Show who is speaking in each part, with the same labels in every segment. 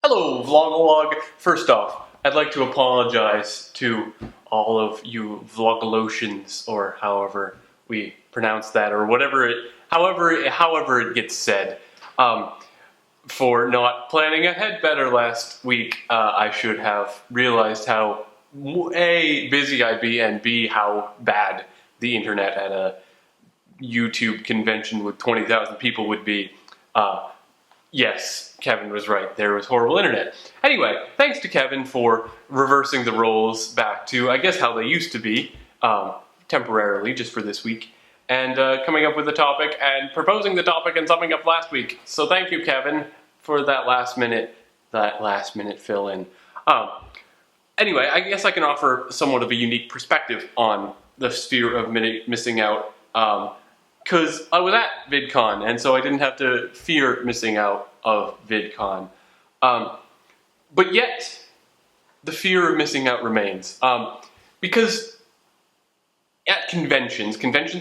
Speaker 1: Hello, Vlogalogue. First off, I'd like to apologize to all of you Vlogalotians, or however we pronounce that, or however it gets said, for not planning ahead better last week. I should have realized how A, busy I'd be, and B, how bad the internet at a YouTube convention with 20,000 people would be. Yes, Kevin was right. There was horrible internet. Anyway, thanks to Kevin for reversing the roles back to, I guess, how they used to be, temporarily, just for this week, and coming up with a topic and proposing the topic and summing up last week. So thank you, Kevin, for that last minute fill-in. Anyway, I guess I can offer somewhat of a unique perspective on the sphere of missing out. Because I was at VidCon, and so I didn't have to fear missing out of VidCon. But yet, the fear of missing out remains. Because at conventions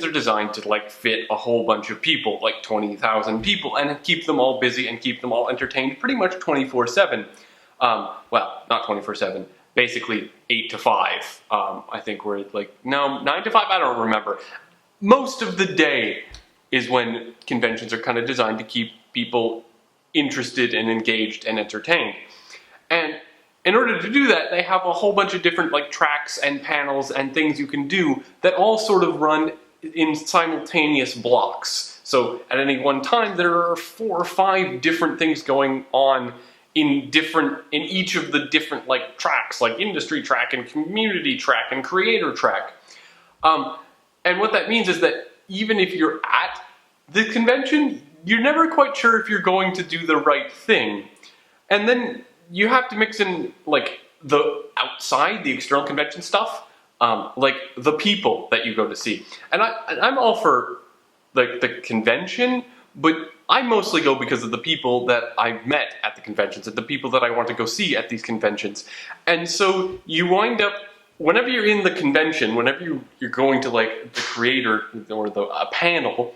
Speaker 1: are designed to fit a whole bunch of people, like 20,000 people, and keep them all busy and keep them all entertained pretty much 24/7. Well, not 24/7, basically 8 to 5. I think we're no, 9 to 5, I don't remember. Most of the day is when conventions are kind of designed to keep people interested and engaged and entertained. And in order to do that, they have a whole bunch of different tracks and panels and things you can do that all sort of run in simultaneous blocks. So at any one time, there are 4 or 5 different things going on in each of the different tracks, like industry track and community track and creator track. And what that means is that even if you're at the convention, you're never quite sure if you're going to do the right thing. And then you have to mix in the outside, the external convention stuff, the people that you go to see. And I'm all for the convention, but I mostly go because of the people that I've met at the conventions and the people that I want to go see at these conventions. And so you wind up, whenever you're in the convention, whenever you're going to the creator or a panel,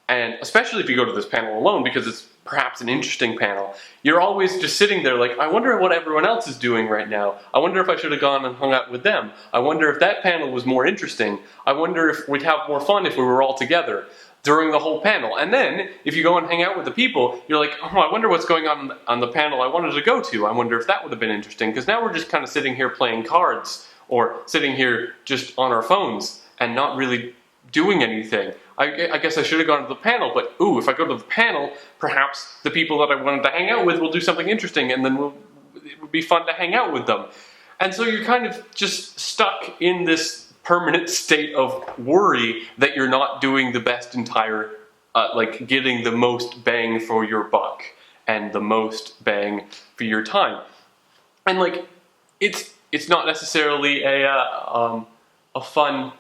Speaker 1: and especially if you go to this panel alone because it's perhaps an interesting panel, you're always just sitting there I wonder what everyone else is doing right now. I wonder if I should have gone and hung out with them. I wonder if that panel was more interesting. I wonder if we'd have more fun if we were all together during the whole panel. And then, if you go and hang out with the people, you're like, oh, I wonder what's going on the panel I wanted to go to. I wonder if that would have been interesting, because now we're just kind of sitting here playing cards, or sitting here just on our phones and not really doing anything. I guess I should have gone to the panel, but ooh, if I go to the panel, perhaps the people that I wanted to hang out with will do something interesting, and then it would be fun to hang out with them. And so you're kind of just stuck in this permanent state of worry that you're not doing the best getting the most bang for your buck and the most bang for your time. And it's not necessarily a fun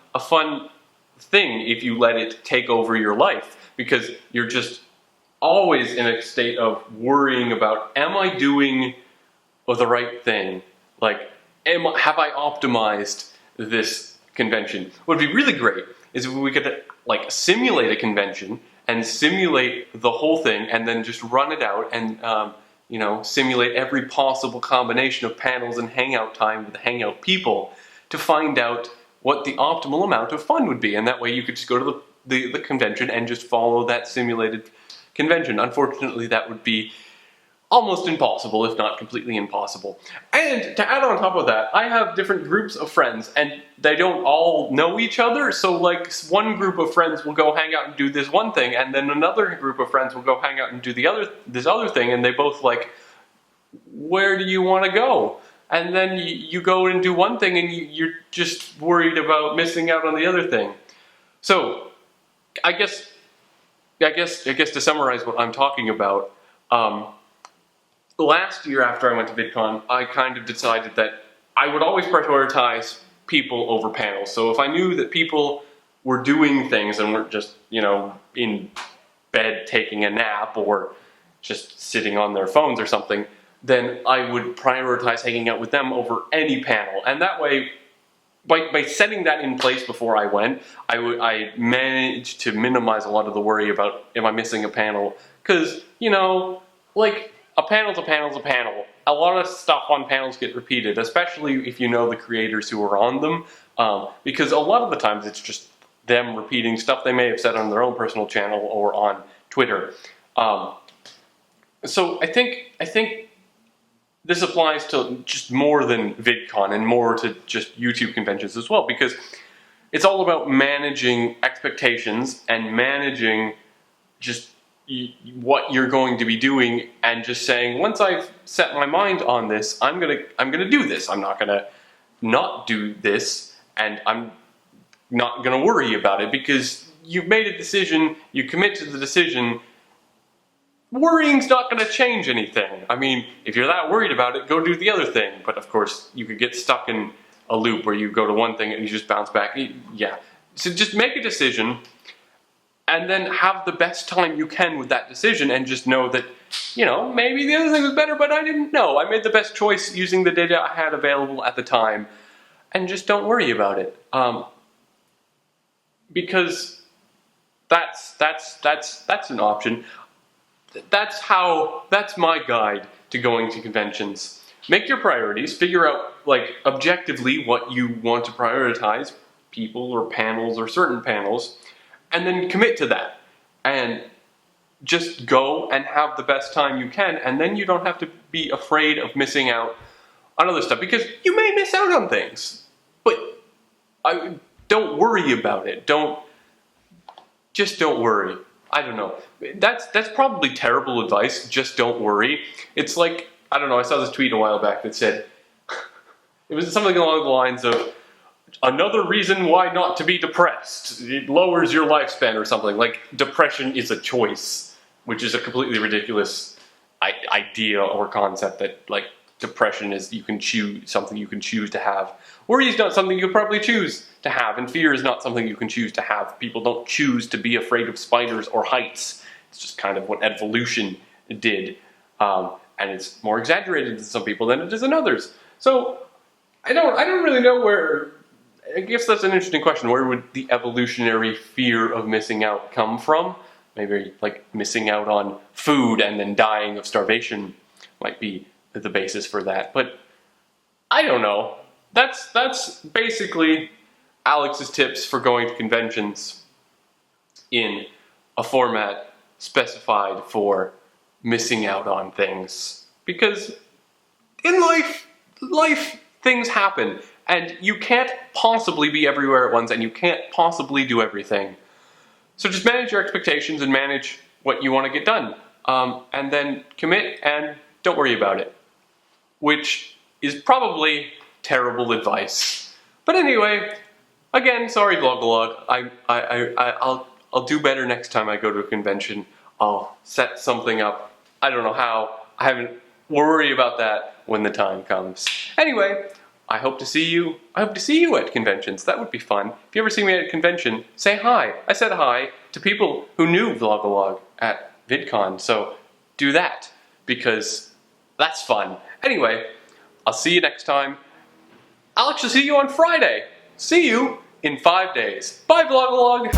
Speaker 1: thing if you let it take over your life, because you're just always in a state of worrying about, am I doing the right thing? Have I optimized this convention? What would be really great is if we could simulate a convention and simulate the whole thing and then just run it out and simulate every possible combination of panels and hangout time with hangout people to find out what the optimal amount of fun would be. And that way you could just go to the convention and just follow that simulated convention. Unfortunately, that would be almost impossible, if not completely impossible. And to add on top of that, I have different groups of friends, and they don't all know each other. So one group of friends will go hang out and do this one thing, and then another group of friends will go hang out and do this other thing, and they both where do you want to go? And then you go and do one thing, and you're just worried about missing out on the other thing. So I guess to summarize what I'm talking about, last year after I went to VidCon, I kind of decided that I would always prioritize people over panels. So if I knew that people were doing things and weren't just, in bed taking a nap or just sitting on their phones or something, then I would prioritize hanging out with them over any panel. And that way, by setting that in place before I went, I managed to minimize a lot of the worry about, am I missing a panel? Because, a panel's a panel's a panel. a lot of stuff on panels get repeated, especially if you know the creators who are on them, because a lot of the times it's just them repeating stuff they may have said on their own personal channel or on Twitter. So I think this applies to just more than VidCon and more to just YouTube conventions as well, because it's all about managing expectations and managing just what you're going to be doing, and just saying, once I've set my mind on this, I'm gonna do this. I'm not gonna not do this, and I'm not gonna worry about it, because you've made a decision, you commit to the decision. Worrying's not gonna change anything. I mean, if you're that worried about it, go do the other thing. But of course, you could get stuck in a loop where you go to one thing and you just bounce back. Yeah. So just make a decision, and then have the best time you can with that decision, and just know that, you know, maybe the other thing was better, but I didn't know. I made the best choice using the data I had available at the time, and just don't worry about it. Because that's an option. That's my guide to going to conventions. Make your priorities, figure out, like, objectively what you want to prioritize, people or panels or certain panels, and then commit to that, and just go and have the best time you can, and then you don't have to be afraid of missing out on other stuff, because you may miss out on things, but don't worry about it. Just don't worry. I don't know. That's probably terrible advice. Just don't worry. It's like, I don't know, I saw this tweet a while back that said, it was something along the lines of, another reason why not to be depressed. It lowers your lifespan or something. Like, depression is a choice, which is a completely ridiculous idea or concept, that, like, depression is something you can choose to have. Worry is not something you could probably choose to have, and fear is not something you can choose to have. People don't choose to be afraid of spiders or heights. It's just kind of what evolution did. And it's more exaggerated in some people than it is in others. So, I don't really know where. I guess that's an interesting question. Where would the evolutionary fear of missing out come from? Maybe, like, missing out on food and then dying of starvation might be the basis for that. But I don't know. That's basically Alex's tips for going to conventions in a format specified for missing out on things. Because in life things happen. And you can't possibly be everywhere at once, and you can't possibly do everything. So just manage your expectations and manage what you want to get done. And then commit and don't worry about it. Which is probably terrible advice. But anyway, again, sorry Vlogalogue. I'll do better next time I go to a convention. I'll set something up. I don't know how. We'll worry about that when the time comes. Anyway, I hope to see you at conventions. That would be fun. If you ever see me at a convention, say hi. I said hi to people who knew Vlogalogue at VidCon, so do that, because that's fun. Anyway, I'll see you next time. Alex will see you on Friday. See you in 5 days. Bye, Vlogalogue!